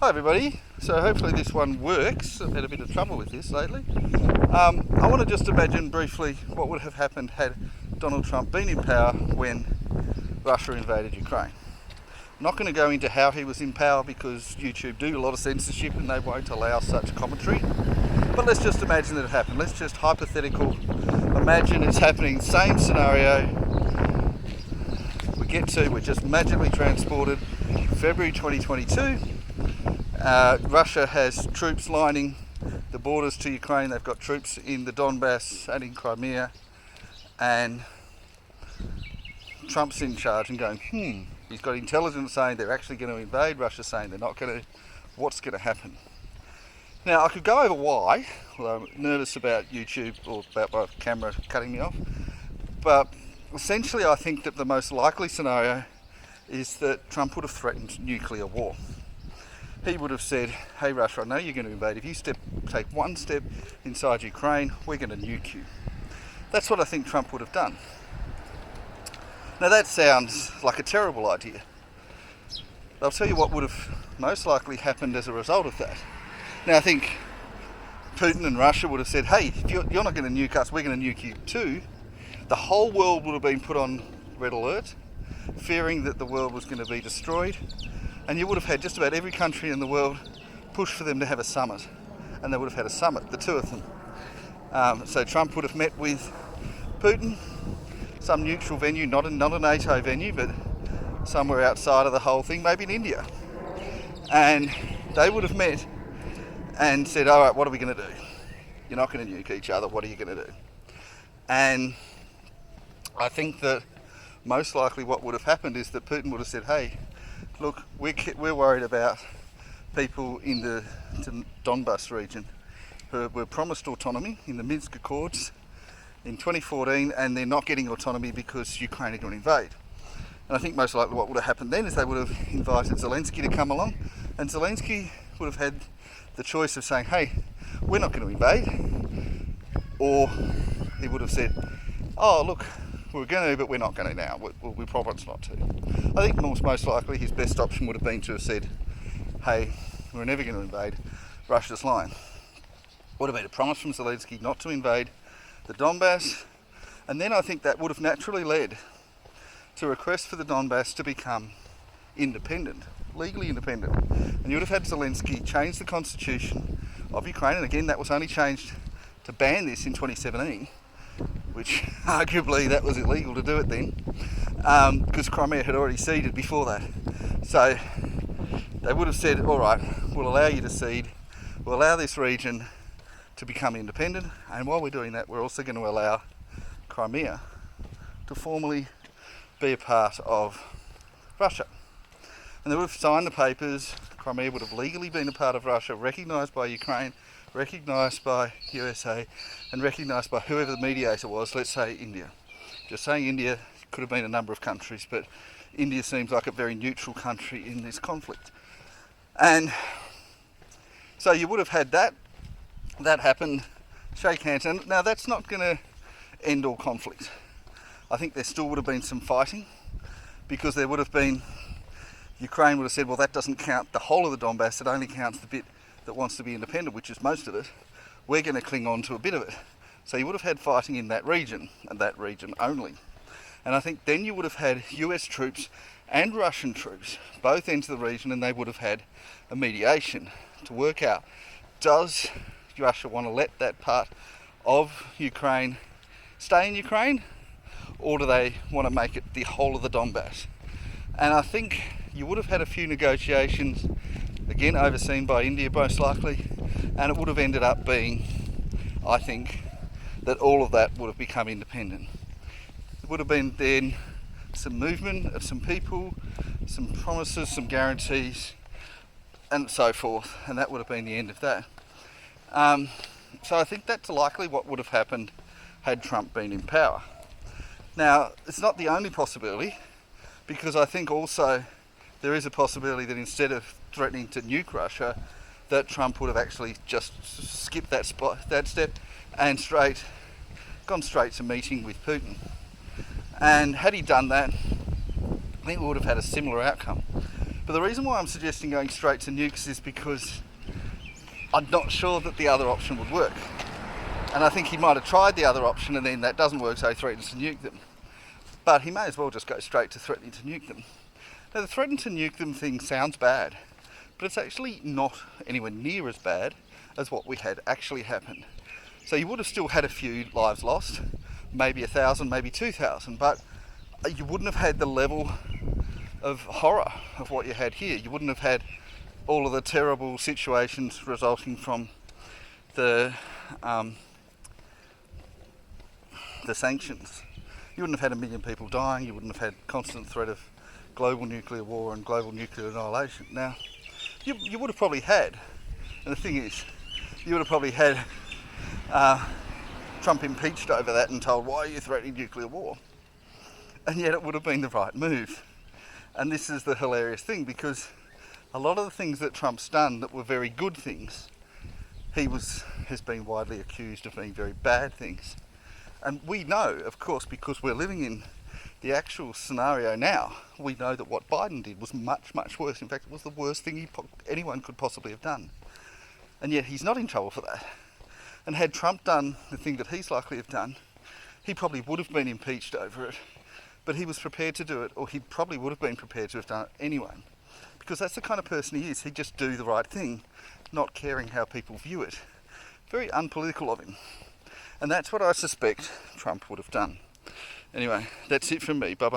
Hi everybody, so hopefully this one works. I've had a bit of trouble with this lately. I want to just imagine briefly what would have happened had Donald Trump been in power when Russia invaded Ukraine. I'm not going to go into how he was in power because YouTube do a lot of censorship and they won't allow such commentary. But let's just imagine that it happened. Let's just hypothetical imagine it's happening, same scenario. We're just magically transported February 2022. Russia has troops lining the borders to Ukraine. They've got troops in the Donbass and in Crimea, and Trump's in charge and going, he's got intelligence saying they're actually going to invade, Russia saying they're not going to. What's going to happen? Now, I could go over why, although I'm nervous about YouTube or about my camera cutting me off, but essentially I think that the most likely scenario is that Trump would have threatened nuclear war. He would have said, hey Russia, I know you're going to invade. If you take one step inside Ukraine, we're going to nuke you. That's what I think Trump would have done. Now that sounds like a terrible idea. I'll tell you what would have most likely happened as a result of that. Now I think Putin and Russia would have said, hey, if you're not going to nuke us, we're going to nuke you too. The whole world would have been put on red alert, fearing that the world was going to be destroyed. And you would have had just about every country in the world push for them to have a summit. And they would have had a summit, the two of them. So Trump would have met with Putin, some neutral venue, not a NATO venue, but somewhere outside of the whole thing, maybe in India. And they would have met and said, all right, what are we going to do? You're not going to nuke each other, what are you going to do? And I think that most likely what would have happened is that Putin would have said, hey, look, we're worried about people in the Donbass region who were promised autonomy in the Minsk Accords in 2014, and they're not getting autonomy because Ukraine are going to invade. And I think most likely what would have happened then is they would have invited Zelensky to come along, and Zelensky would have had the choice of saying, hey, we're not going to invade, or he would have said, oh, look, we're going to, but we're not going to now. We promise not to. I think most likely his best option would have been to have said, hey, we're never going to invade. Russia's lying. Would have been a promise from Zelensky not to invade the Donbass. And then I think that would have naturally led to a request for the Donbass to become independent, legally independent. And you would have had Zelensky change the constitution of Ukraine. And again, that was only changed to ban this in 2017. Which arguably that was illegal to do it then, because Crimea had already ceded before that. So they would have said, all right, we'll allow you to cede, we'll allow this region to become independent, and while we're doing that, we're also going to allow Crimea to formally be a part of Russia. And they would have signed the papers. Crimea would have legally been a part of Russia, recognised by Ukraine, recognised by USA, and recognised by whoever the mediator was, let's say India. Just saying India, could have been a number of countries, but India seems like a very neutral country in this conflict. And so you would have had that happen, shake hands, and now that's not going to end all conflict. I think there still would have been some fighting, because there would have been, Ukraine would have said, well, that doesn't count the whole of the Donbass, it only counts the bit that wants to be independent, which is most of it. We're going to cling on to a bit of it. So you would have had fighting in that region, and that region only. And I think then you would have had US troops and Russian troops both enter the region, and they would have had a mediation to work out, does Russia want to let that part of Ukraine stay in Ukraine, or do they want to make it the whole of the Donbass? And I think you would have had a few negotiations, again overseen by India most likely, and it would have ended up being, I think, that all of that would have become independent. It would have been then some movement of some people, some promises, some guarantees, and so forth, and that would have been the end of that. So I think that's likely what would have happened had Trump been in power. Now, it's not the only possibility, because I think also there is a possibility that instead of threatening to nuke Russia, that Trump would have actually just skipped that step and gone straight to meeting with Putin. And had he done that, I think we would have had a similar outcome. But the reason why I'm suggesting going straight to nukes is because I'm not sure that the other option would work. And I think he might have tried the other option and then that doesn't work, so he threatens to nuke them. But he may as well just go straight to threatening to nuke them. Now, the threaten to nuke them thing sounds bad, but it's actually not anywhere near as bad as what we had actually happen. So you would have still had a few lives lost, maybe 1,000, maybe 2,000, but you wouldn't have had the level of horror of what you had here. You wouldn't have had all of the terrible situations resulting from the sanctions. You wouldn't have had 1 million people dying, you wouldn't have had constant threat of global nuclear war and global nuclear annihilation. Now, you would have probably had, and the thing is, you would have probably had Trump impeached over that and told, why are you threatening nuclear war? And yet it would have been the right move. And this is the hilarious thing, because a lot of the things that Trump's done that were very good things, has been widely accused of being very bad things. And we know, of course, because we're living in the actual scenario now, we know that what Biden did was much, much worse. In fact, it was the worst thing anyone could possibly have done. And yet he's not in trouble for that. And had Trump done the thing that he's likely to have done, he probably would have been impeached over it, but he was prepared to do it, or he probably would have been prepared to have done it anyway. Because that's the kind of person he is. He'd just do the right thing, not caring how people view it. Very unpolitical of him. And that's what I suspect Trump would have done. Anyway, that's it from me. Bye-bye.